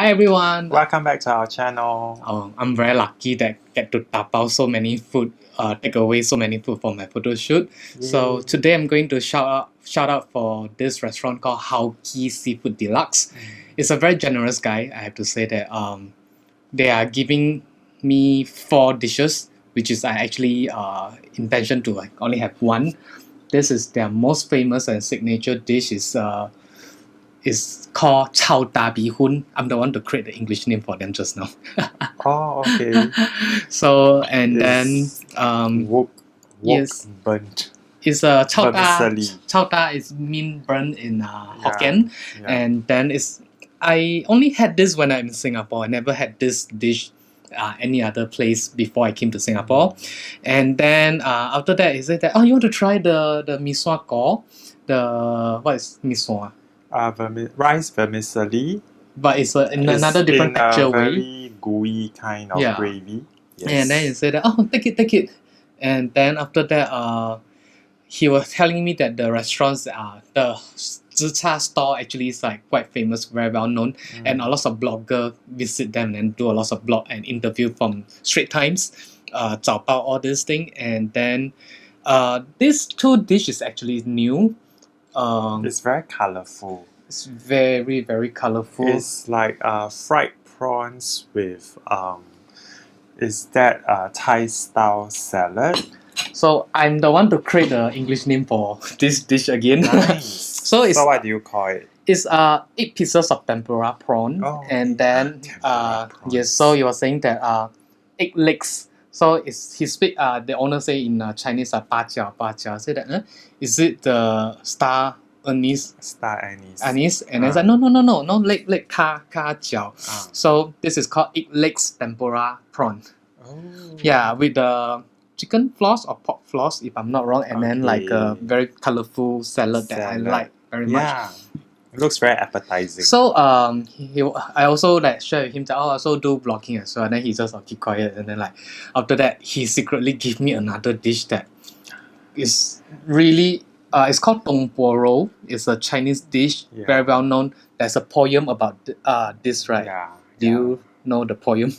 Hi everyone. Welcome back to our channel. I'm very lucky that get to tapao so many food, take away so many food for my photo shoot. So Yay. today I'm going to shout out for this restaurant called Hao Kee Seafood Deluxe. It's a very generous guy. I have to say that they are giving me 4 dishes, which is I actually intention to only have one. This is their most famous and signature dish is called Chao Da Bee Hun. I'm the one to create the English name for them just now. Oh, okay. So and then Wok yes, burnt it's a Chao Da. vermicelli. Chao Da is mean burn in Hokkien, Yeah. and then I only had this when I'm in Singapore. I never had this dish any other place before I came to Singapore. And then after that, he said that you want to try the Mee Sua Gor, what is Mee Sua? Rice vermicelli. But it's in another different texture way. Very gooey kind of gravy. Yes. And then he said, take it. And then after that, he was telling me that the restaurants, the Zi Char store actually is like quite famous, very well known, and a lot of bloggers visit them and do a lot of blog and interview from Straits Times, 早报 all this thing. And then these 2 dishes actually new. It's very colorful. It's very, very colorful. It's like fried prawns with is that Thai style salad? So I'm the one to create the English name for this dish again. Nice. So what do you call it? It's 8 pieces of tempura prawn, and then yes. So you were saying that 8 legs. So he speak. The owner say in Chinese 八角. Say that is it the star anise? Star anise. Anise, and I said no, leg 咖角. So this is called 8 legs tempura prawn. Oh. Yeah, with the chicken floss or pork floss, if I'm not wrong, and then like a very colorful salad that I like very much. Yeah, it looks very appetizing. So I also like share with him that I also do vlogging as well. And then he just keep quiet, and then like after that he secretly give me another dish that is really it's called Tong Po Ro. It's a Chinese dish, very well known. There's a poem about this, right? Yeah. Do you know the poem?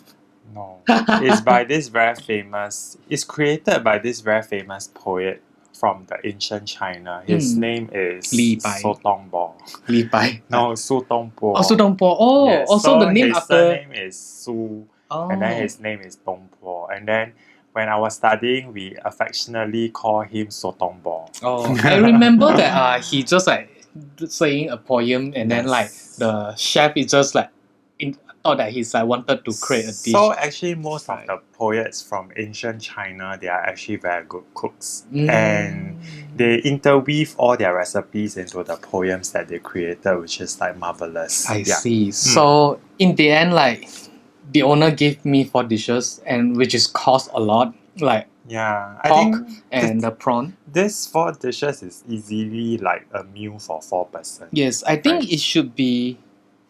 No, it's by this very famous. It's created by this very famous poet from the ancient China. His name is Li Bai. So Tong Bo. Li Bai. No, Su Tong Po. Oh, Su Tong Po. Oh, yes. also So the name his after. surname is Su, and then Oh. his name is Tong Po. And then when I was studying, we affectionately call him So Tong Bo. Oh, I remember that he just like saying a poem, and then like the chef is just like thought that he's like wanted to create a dish. So actually, most of the poets from ancient China, they are actually very good cooks, and they interweave all their recipes into the poems that they created, which is like marvelous. I see. So in the end, like the owner gave me 4 dishes, and which is cost a lot, like I pork think and the prawn. This 4 dishes is easily like a meal for 4 persons. Yes, I think it should be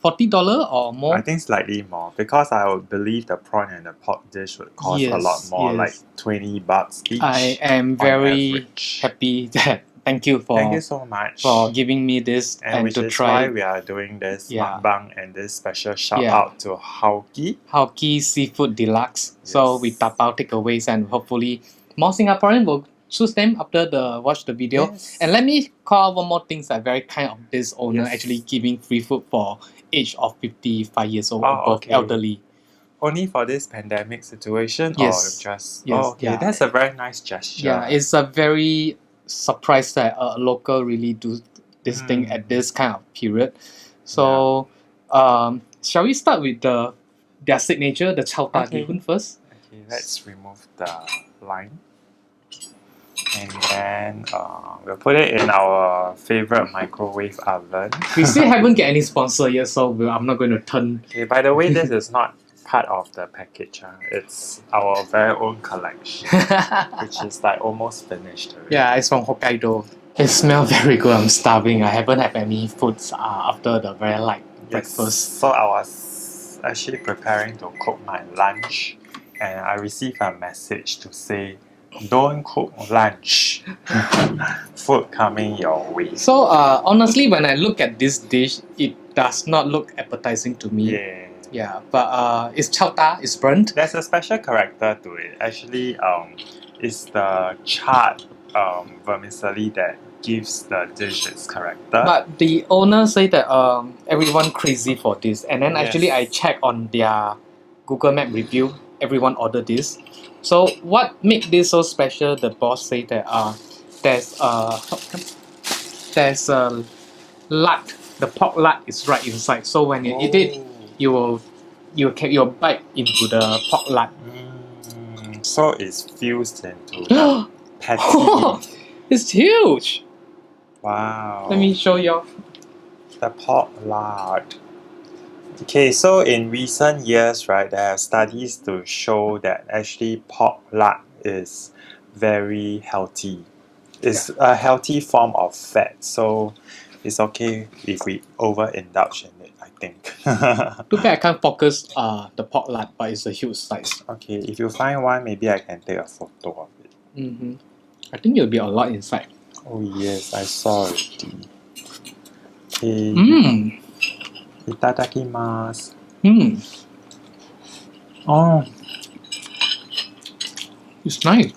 $40 or more. I think slightly more, because I would believe the prawn and the pork dish would cost a lot more, like $20 each. I am very happy that thank you so much for giving me this and which to is try. why we are doing this mukbang and this special shout out to Hao Kee Seafood Deluxe. So we tapao takeaways, and hopefully more Singaporeans will choose them after watch the video. And let me call out one more thing that very kind of this owner actually giving free food for age of 55 years old above elderly. Only for this pandemic situation, or just that's a very nice gesture. Yeah, it's a very surprise that a local really do this thing at this kind of period. So shall we start with their signature, the Chao Da Bee Hun first? Okay, let's remove the line. And then we'll put it in our favorite microwave oven. We still haven't get any sponsor yet, so I'm not going to turn. Okay, by the way, this is not part of the package. It's our very own collection, which is like almost finished already. Yeah, it's from Hokkaido. It smells very good. I'm starving. I haven't had any foods after the very light breakfast. So I was actually preparing to cook my lunch, and I received a message to say, don't cook lunch. Food coming your way. So honestly, when I look at this dish, it does not look appetizing to me. Yeah, but it's chao ta, it's burnt. There's a special character to it. Actually, it's the charred vermicelli that gives the dish its character. But the owner say that everyone crazy for this, and then actually I Yes. check on their Google Map review, everyone ordered this. So what make this so special? The boss say that there's lard, the pork lard is right inside. So when you eat it, you'll bite into the pork lard. So it's fused into the patty. It's huge. Wow. Let me show you. The pork lard. Okay, so in recent years, right, there are studies to show that actually pork lard is very healthy. It's a healthy form of fat, so it's okay if we overindulge in it, I think. Too bad I can't focus the pork lard, but it's a huge size. Okay, if you find one, maybe I can take a photo of it. I think it'll be a lot inside. Oh yes, I saw already. Okay. Itadakimasu. Oh, It's nice.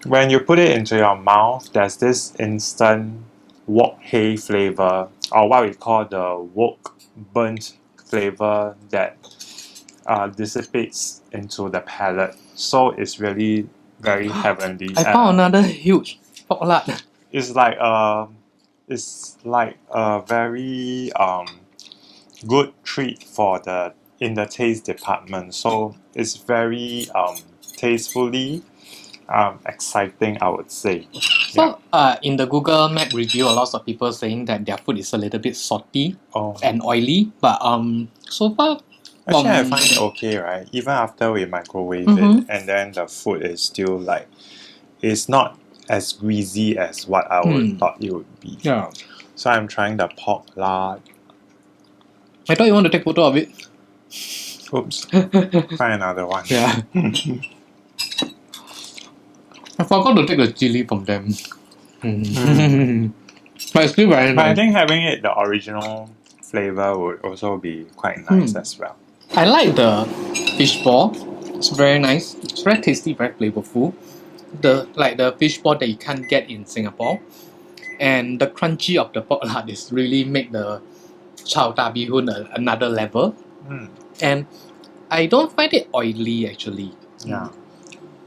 when you put it into your mouth, there's this instant wok hay flavor, or what we call the wok burnt flavor that dissipates into the palate. So it's really very heavenly. I found another huge pork lard. It's like a very good treat for in the taste department. So it's very tastefully exciting, I would say. So in the Google Map review, a lot of people saying that their food is a little bit salty and oily. But so far, actually I find it okay, right? Even after we microwave it, and then the food is still like, it's not as greasy as what I would thought it would be. Yeah. So I'm trying the pork lard. I thought you want to take photo of it. Oops. Find another one. Yeah. I forgot to take the chili from them. But it's still very But I nice. think having it the original flavor would also be quite nice as well. I like the fish ball. It's very nice. It's very tasty, very flavorful. The fish ball that you can't get in Singapore. And the crunchy of the pork lard is really make the chao ta bee hoon another level. And I don't find it oily actually. Yeah.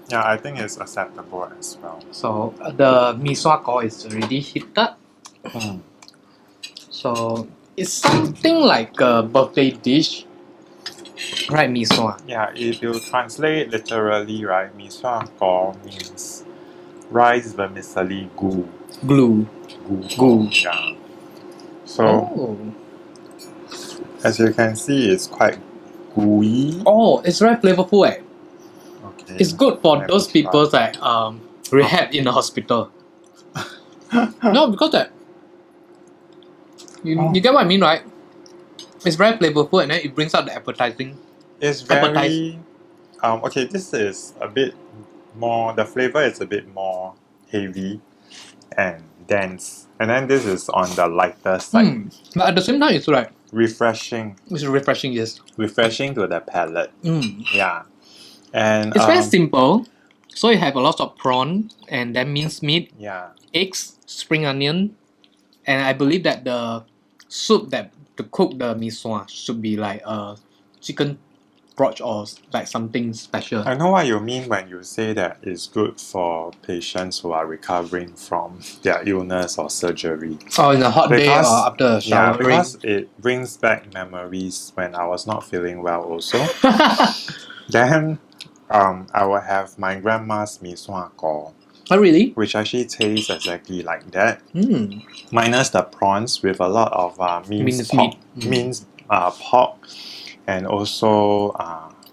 Yeah, I think it's acceptable as well. So the Mee Sua Gor is already heated. So it's something like a birthday dish. Right, Mee Sua. Yeah, if you translate literally, right, Mee Sua Gor means rice vermicelli goo. Glue. Goo. Yeah. So as you can see, it's quite gooey. Oh, it's very flavorful. Okay. It's good for those people that rehab in the hospital. No, because that you get what I mean, right? It's very flavorful and then it brings out the appetizing. It's very okay, this is a bit more, the flavor is a bit more heavy and dense. And then this is on the lighter side. But at the same time, it's like Refreshing. it's refreshing, yes. Refreshing to the palate. Yeah. And it's very simple. So you have a lot of prawn and then minced meat, eggs, spring onion, and I believe that the soup that to cook the mee sua should be like chicken broth or like something special. I know what you mean when you say that it's good for patients who are recovering from their illness or surgery. Or in a hot day or after Yeah, showering. because it brings back memories when I was not feeling well also. Then I will have my grandma's Mee Sua Gor. Oh really? Which actually tastes exactly like that. Minus the prawns with a lot of minced pork, and also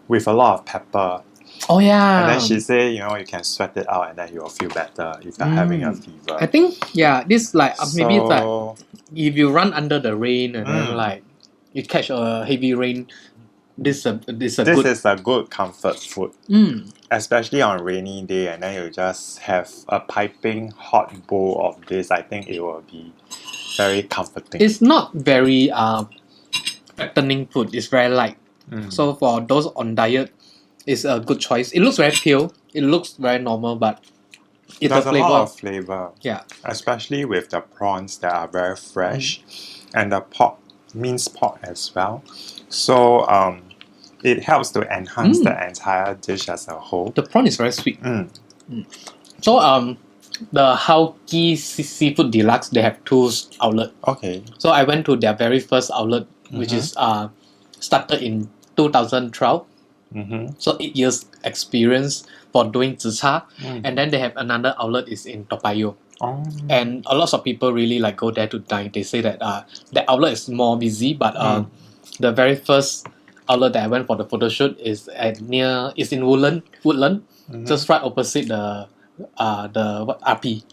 with a lot of pepper. Oh yeah. And then she say, you can sweat it out and then you will feel better if you're having a fever. I think this like maybe it's like if you run under the rain and then like you catch a heavy rain, this is a good comfort food. Especially on rainy day, and then you just have a piping hot bowl of this. I think it will be very comforting. It's not very fattening food. It's very light. So for those on diet, it's a good choice. It looks very pale. It looks very normal, but it's There's the a flavor. lot of flavor. Yeah. Especially with the prawns that are very fresh and the pork, minced pork as well. So it helps to enhance the entire dish as a whole. The prawn is very sweet. Mm. So the Hao Kee Seafood Deluxe, they have two outlets. Okay. So I went to their very first outlet, which is started in 2012. So 8 years experience for doing Zi Char. And then they have another outlet is in Payoh. Oh. And a lot of people really like go there to dine. They say that the outlet is more busy, but the very first outlet that I went for the photo shoot is in Woodlands, just right opposite the RP.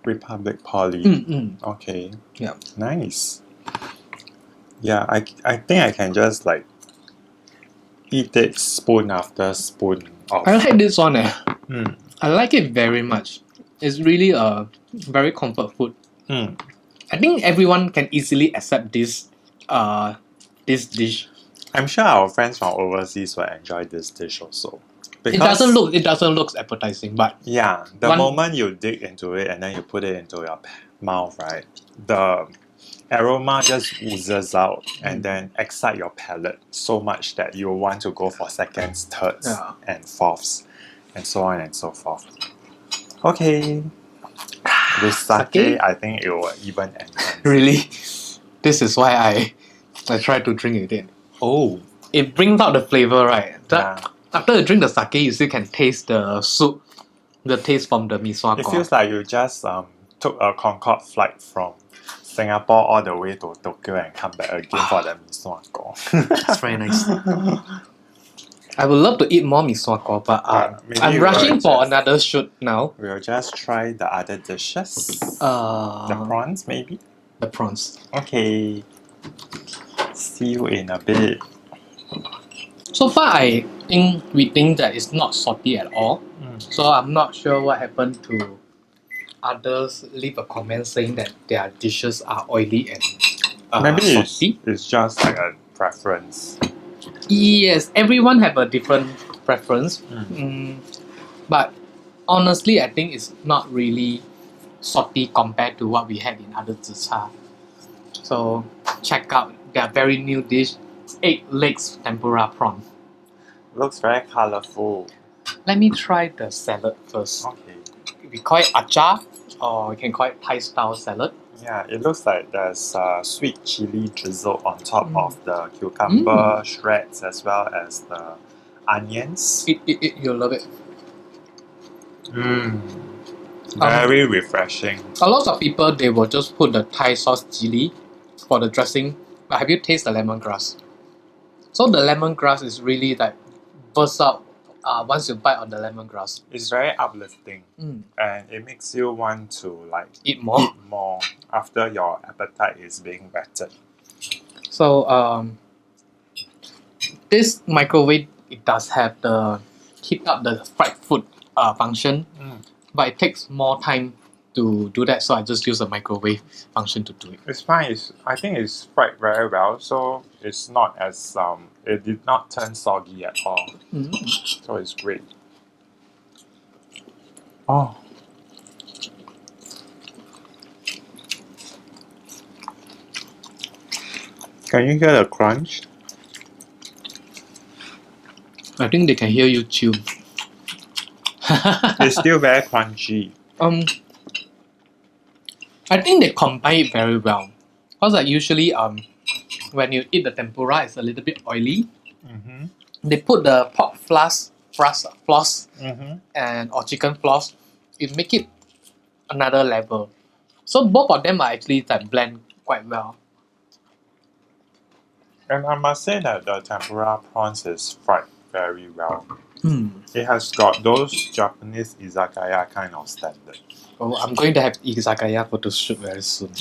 Republic Poly. Okay. Yeah. Nice. Yeah, I think I can just like eat it spoon after spoon of. I like this one. I like it very much. It's really a very comfort food. I think everyone can easily accept this dish. I'm sure our friends from overseas will enjoy this dish also. It doesn't look appetizing, but yeah, the moment you dig into it and then you put it into your mouth, right, the aroma just oozes out and then excite your palate so much that you want to go for seconds, thirds, and fourths, and so on and so forth. Okay. With sake, I think it will even enhance. Really? This is why I try to drink it in. Oh, it brings out the flavor, right? After you drink the sake, you still can taste the soup, the taste from the Mee Sua Gor. It feels like you just took a Concorde flight from Singapore all the way to Tokyo and come back again for the Mee Sua Gor. It's very nice. I would love to eat more Mee Sua Gor, but I'm rushing for another shoot now. We'll just try the other dishes. The prawns, maybe? The prawns. Okay. See you in a bit. So far, we think that it's not salty at all. So I'm not sure what happened to others. Leave a comment saying that their dishes are oily and maybe salty. It's just like a preference. Yes, everyone have a different preference. But honestly, I think it's not really salty compared to what we had in other Zi Char. So check out their very new dish, egg legs tempura prawn. Looks very colorful. Let me try the salad first. Okay. We call it achar, or we can call it Thai style salad. Yeah, it looks like there's sweet chili drizzle on top of the cucumber shreds as well as the onions. You'll love it. Very refreshing. A lot of people, they will just put the Thai sauce chili for the dressing. But have you tasted the lemongrass? So the lemongrass is really like bursts out once you bite on the lemongrass. It's very uplifting and it makes you want to like Eat more. After your appetite is being whetted. So this microwave, it does have the heat up the fried food function, but it takes more time to do that, so I just use the microwave function to do it. It's fine. I think it's fried very well, so it's not as it did not turn soggy at all. So it's great. Oh. Can you hear the crunch? I think they can hear you chew. It's still very crunchy. I think they combine it very well. Because like usually when you eat the tempura, it's a little bit oily. They put the pork floss and or chicken floss. It make it another level. So both of them are actually like blend quite well. And I must say that the tempura prawns is fried very well. Hmm. It has got those Japanese izakaya kind of standard. Oh, I'm going to have izakaya photo shoot very soon.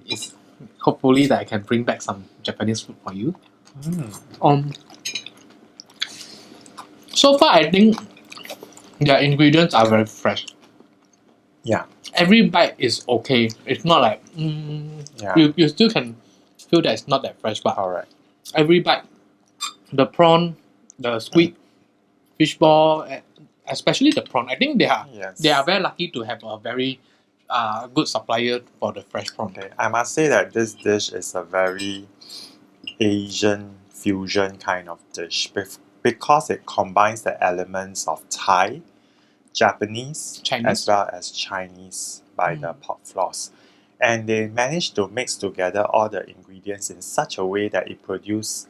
It's hopefully that I can bring back some Japanese food for you. So far, I think the ingredients are very fresh. Yeah. Every bite is okay. It's not like Yeah. you still can feel that it's not that fresh, but Alright. every bite the prawn, the squid, fish ball, especially the prawn. I think Yes. they are very lucky to have a very good supplier for the fresh prawn. Okay, I must say that this dish is a very Asian fusion kind of dish because it combines the elements of Thai, Japanese, Chinese. as well as Chinese by the pork floss. And they managed to mix together all the ingredients in such a way that it produces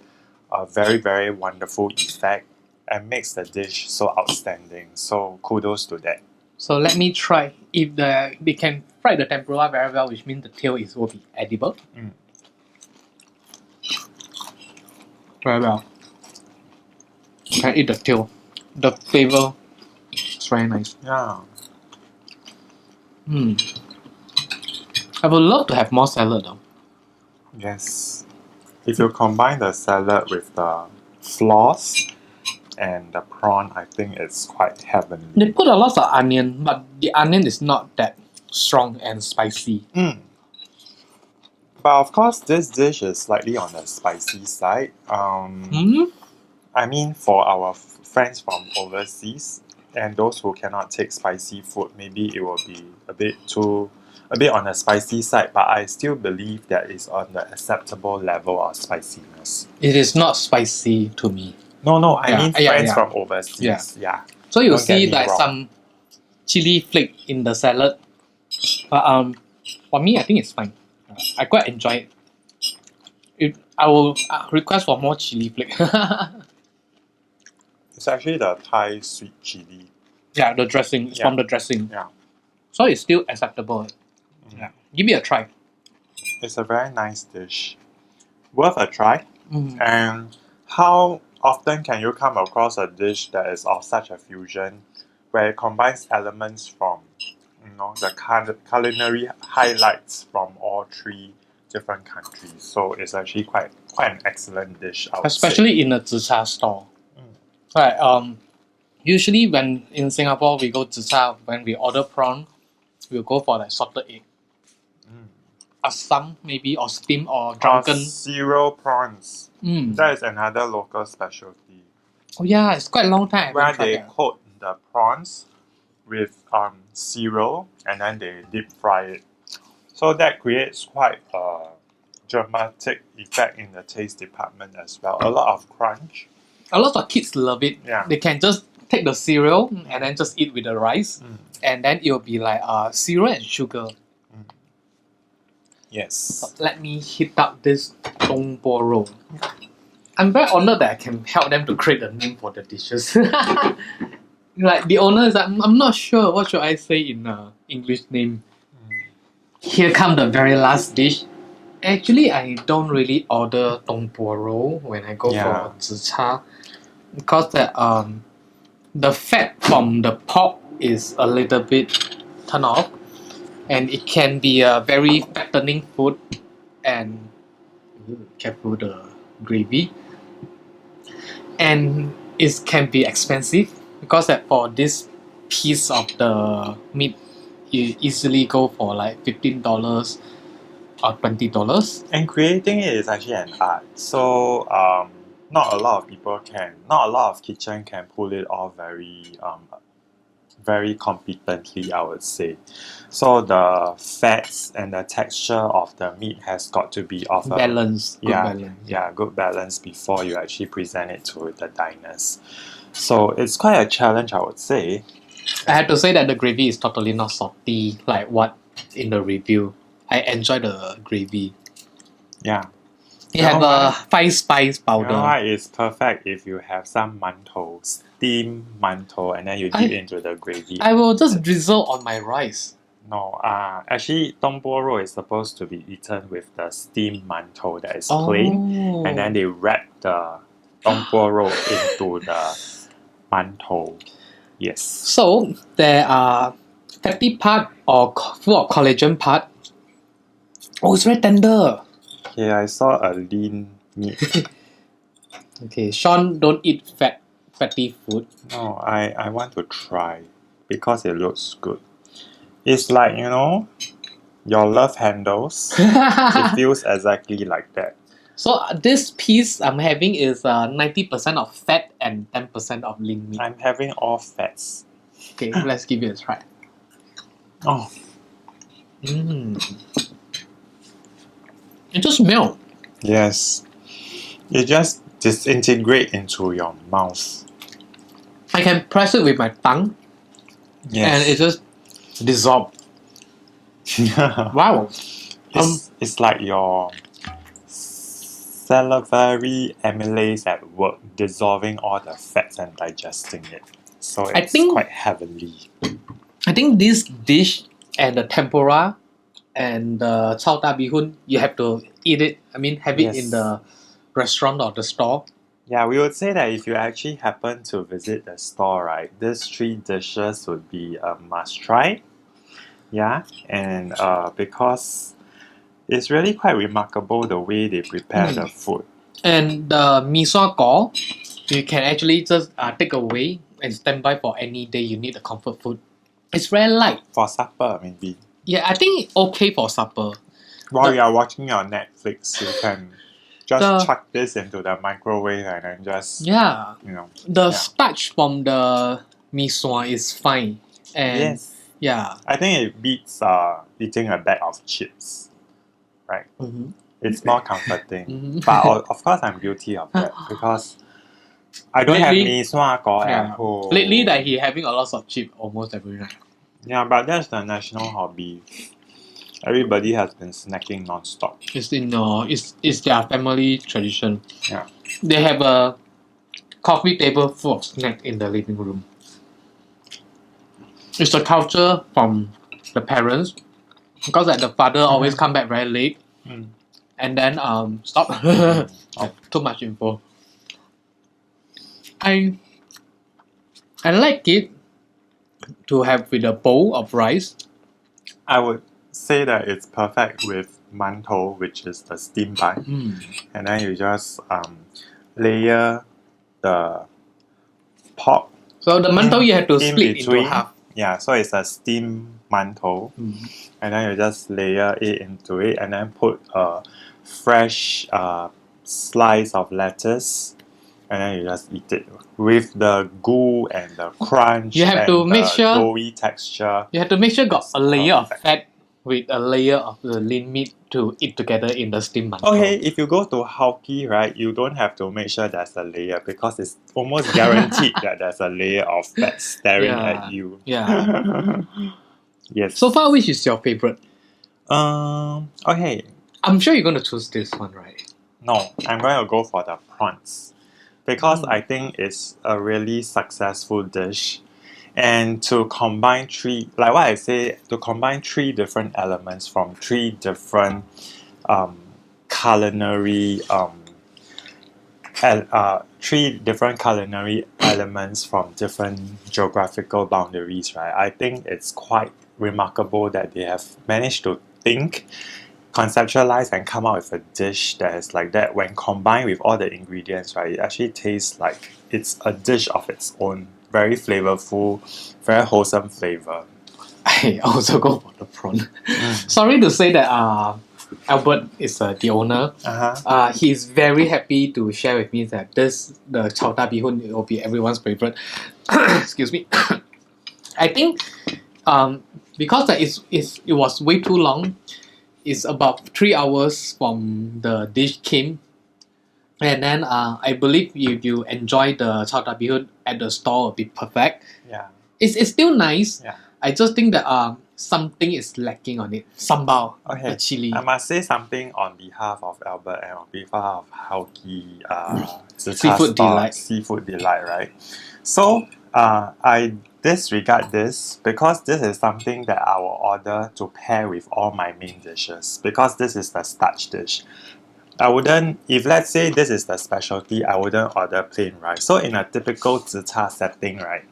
a very, very wonderful effect and makes the dish so outstanding. So kudos to that. So let me try. If they can fry the tempura very well, which means the tail will be edible. Very well. Can eat the tail. The flavor is very nice. Yeah. I would love to have more salad though. Yes. If you combine the salad with the floss and the prawn, I think it's quite heavenly. They put a lot of onion, but the onion is not that strong and spicy. But of course, this dish is slightly on the spicy side. I mean, for our friends from overseas and those who cannot take spicy food, maybe it will be a bit on the spicy side. But I still believe that it's on the acceptable level of spiciness. It is not spicy to me. No, I mean friends yeah. from overseas. Yeah. So you Don't see get me like wrong. some chili flake in the salad. But for me, I think it's fine. I quite enjoy it. I will request for more chili flake. It's actually the Thai sweet chili. Yeah, the dressing. It's from the dressing. Yeah. So it's still acceptable. Yeah. Give it a try. It's a very nice dish. Worth a try. Mm. And how often can you come across a dish that is of such a fusion where it combines elements from the culinary highlights from all three different countries? So it's actually quite an excellent dish, I would Especially in a Zi Char store. Right. Usually when in Singapore we go Zi Char, when we order prawn, we'll go for like salted egg. Assam maybe, or steam or drunken. Cereal prawns. That is another local specialty. Oh yeah, it's quite a long time. Where they coat the prawns with cereal and then they deep fry it. So that creates quite a dramatic effect in the taste department as well. A lot of crunch. A lot of kids love it. Yeah. They can just take the cereal and then just eat with the rice. And then it will be like cereal and sugar. Yes. So let me heat up this Dong Po roll. I'm very honored that I can help them to create a name for the dishes. Like the owner is like, I'm not sure what should I say in English name. Here come the very last dish. Actually, I don't really order Dong Po roll when I go for Zi Char because the fat from the pork is a little bit turned off, and it can be a very fattening food. And careful the gravy, and it can be expensive because for this piece of the meat, you easily go for like $15 or $20. And creating it is actually an art. So not a lot of kitchen can pull it off very competently, I would say. So the fats and the texture of the meat has got to be of Balance. good balance before you actually present it to the diners. So it's quite a challenge, I would say. I have to say that the gravy is totally not salty like what in the review. I enjoy the gravy. Yeah. You have a 5 spice powder. You know what? It's perfect if you have some mantou, steamed mantou, and then you dip into the gravy. I will just drizzle on my rice. No, actually, Dong Po roll is supposed to be eaten with the steamed mantou that is plain, and then they wrap the Dong Po roll into the mantou. Yes. So there are fatty part or full of collagen part. Oh, it's very tender. Okay, I saw a lean meat. Okay, Sean don't eat fatty food. No, I want to try because it looks good. It's like, your love handles. It feels exactly like that. So this piece I'm having is 90% of fat and 10% of lean meat. I'm having all fats. Okay, let's give it a try. Oh, It just melts. yes. It just disintegrate into your mouth. I can press it with my tongue and it just dissolves. Wow. It's like your salivary amylase at work, dissolving all the fats and digesting it. So it's quite heavenly. I think this dish and the tempura and the chao ta bihun, you have to eat it. I mean, have it in the restaurant or the store. Yeah, we would say that if you actually happen to visit the store, right, these 3 dishes would be a must try. Yeah, and because it's really quite remarkable the way they prepare the food. And the Mee Sua Gor, you can actually just take away and stand by for any day you need a comfort food. It's very light. For supper, maybe. Yeah, I think okay for supper. While you are watching your Netflix, you can just chuck this into the microwave and then just the starch from the mee sua is fine, and I think it beats eating a bag of chips, right? It's more comforting. But of course I'm guilty of that because I don't have Mee Sua Gor at home. Lately that he having a lot of chip almost every night. Yeah, but that's the national hobby. Everybody has been snacking non-stop. It's their family tradition. Yeah. They have a coffee table full of snack in the living room. It's a culture from the parents because the father always come back very late. And then stop. Too much info. I like it to have with a bowl of rice. I would say that it's perfect with mantou, which is the steamed bun, and then you just layer the pork. So the mantou you have to split into half. Yeah, so it's a steamed mantou, and then you just layer it into it, and then put a fresh slice of lettuce, and then you just eat it with the goo and the crunch. You have to make sure doughy texture. You have to make sure got a layer of fat with a layer of the lean meat to eat together in the steamed mantou. Okay, if you go to Hao Kee, right, you don't have to make sure there's a layer because it's almost guaranteed that there's a layer of fat staring at you. Yeah. Yes. So far, which is your favorite? Okay. I'm sure you're going to choose this one, right? No, I'm going to go for the prawns because I think it's a really successful dish. And to combine 3, like what I say, to combine 3 different elements from 3 different culinary 3 different culinary elements from different geographical boundaries, right? I think it's quite remarkable that they have managed to think, conceptualize, and come up with a dish that is like that. When combined with all the ingredients, right, it actually tastes like it's a dish of its own. Very flavorful, very wholesome flavor. I also go for the prawn. Sorry to say that Albert is the owner. He's very happy to share with me that the chao ta bihun will be everyone's favorite. Excuse me. I think because it was way too long. It's about 3 hours from the dish came. And then I believe if you enjoy the chao ta bihun at the store, it'll be perfect. Yeah. It's still nice. Yeah. I just think that something is lacking on it. Sambal, the chili. I must say something on behalf of Albert and on behalf of Hao Kee Seafood Delight. Seafood Delight, right? So I disregard this because this is something that I will order to pair with all my main dishes because this is the starch dish. I wouldn't, if let's say this is the specialty, I wouldn't order plain rice. So in a typical Zi Char setting, right,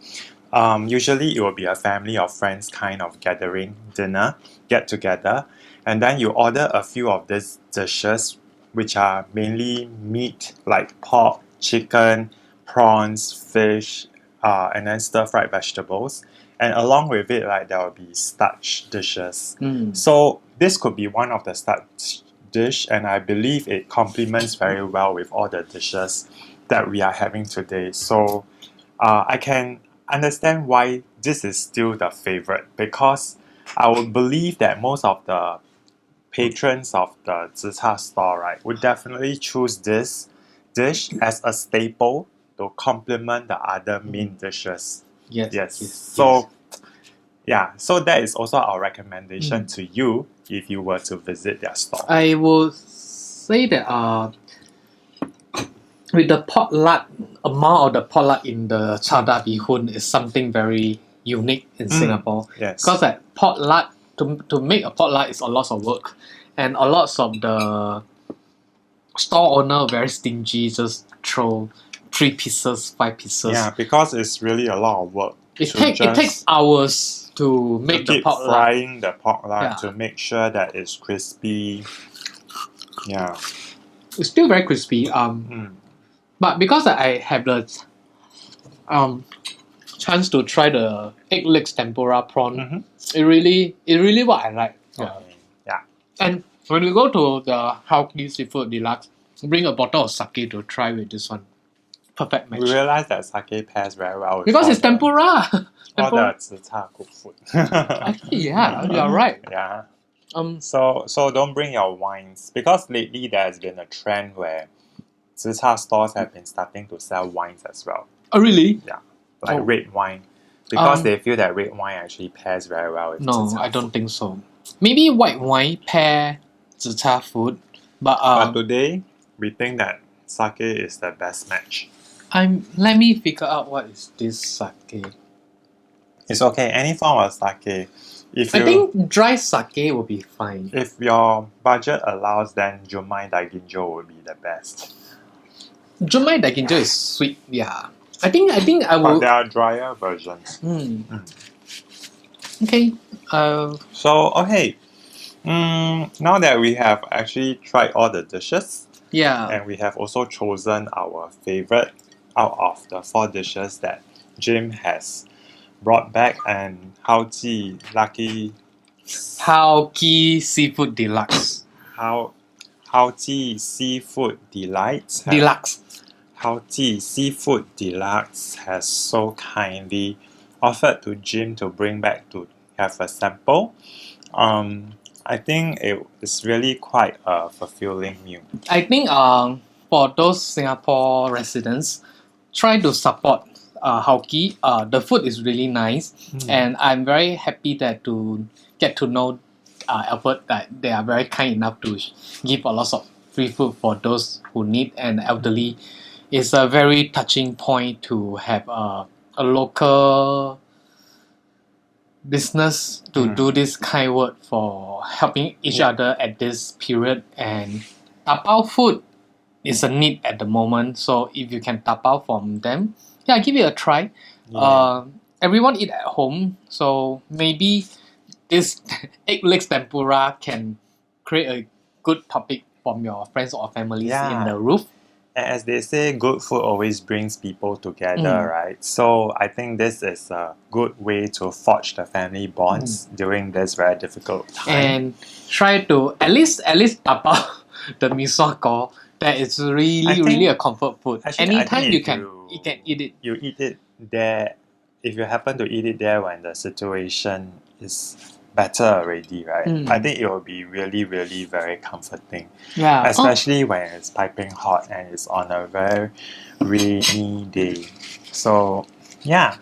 usually it will be a family or friends kind of gathering, dinner, get together, and then you order a few of these dishes, which are mainly meat like pork, chicken, prawns, fish, and then stir-fried vegetables. And along with it, right, there will be starch dishes. So this could be one of the starch dish, and I believe it complements very well with all the dishes that we are having today. So I can understand why this is still the favorite, because I would believe that most of the patrons of the Zi Char store, right, would definitely choose this dish as a staple to complement the other main dishes. Yes. So yeah, so that is also our recommendation to you if you were to visit their store. I will say that with the pork lard, amount of the pork lard in the chada bihun is something very unique in Singapore. Yes. Because that pork lard, to make a pork lard is a lot of work, and a lot of the store owner very stingy, just throw 3 pieces, 5 pieces. Yeah, because it's really a lot of work. It takes hours to make the keep pork lard. frying the pork lard Yeah. to make sure that it's crispy. Yeah. It's still very crispy. But because I have the chance to try the egg legs tempura prawn, it really what I like. Yeah. And when we go to the Hao Kee Seafood Deluxe, bring a bottle of sake to try with this one. Perfect match. We realize that sake pairs very well with Because all it's tempura. all the Zi Char cooked food. Actually, yeah, you're right. Yeah. So don't bring your wines, because lately there has been a trend where Zi Char stores have been starting to sell wines as well. Oh, really? Yeah, like red wine, because they feel that red wine actually pairs very well with No, Zi Char I don't think so. Maybe white wine pair Zi Char food, but today we think that sake is the best match. Let me figure out what is this sake. It's okay, any form of sake. If I think dry sake will be fine. If your budget allows, then Jumai Daiginjo would be the best. Jumai Daiginjo is sweet, yeah. I think I will. But there are drier versions. Okay. So okay. Now that we have actually tried all the dishes, and we have also chosen our favorite out of the 4 dishes that Jim has brought back, and Hao Kee Seafood Deluxe. Hao Kee Seafood Deluxe. Hao Kee Seafood Deluxe has so kindly offered to Jim to bring back to have a sample. I think it is really quite a fulfilling meal. I think for those Singapore residents, try to support Hao Kee. The food is really nice, and I'm very happy that to get to know Albert, that they are very kind enough to give a lot of free food for those who need and elderly. It's a very touching point to have a local business to do this kind work for helping each other at this period. And tapao food is a need at the moment, so if you can tapao from them, give it a try. Everyone eat at home, so maybe this egg legs tempura can create a good topic from your friends or families in the roof. And as they say, good food always brings people together, right? So I think this is a good way to forge the family bonds during this very difficult time. And try to at least tapao the Mee Sua Gor. That is really a comfort food. Anytime you can eat it. You eat it there. If you happen to eat it there when the situation is better already, right? I think it will be really, really very comforting. Yeah. Especially when it's piping hot and it's on a very rainy day. So yeah.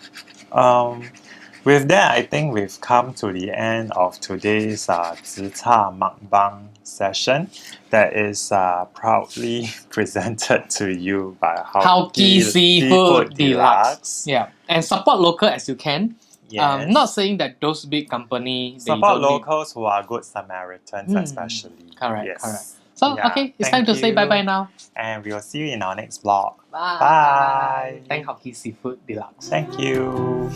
With that, I think we've come to the end of today's Zi Char mukbang session that is proudly presented to you by Hao Kee Seafood Deluxe. Yeah, and support local as you can. Yes. Not saying that those big companies support locals who are good Samaritans, especially. Correct. So okay, it's time to say bye bye now. And we'll see you in our next vlog. Bye. Thank Hao Kee Seafood Deluxe. Thank you.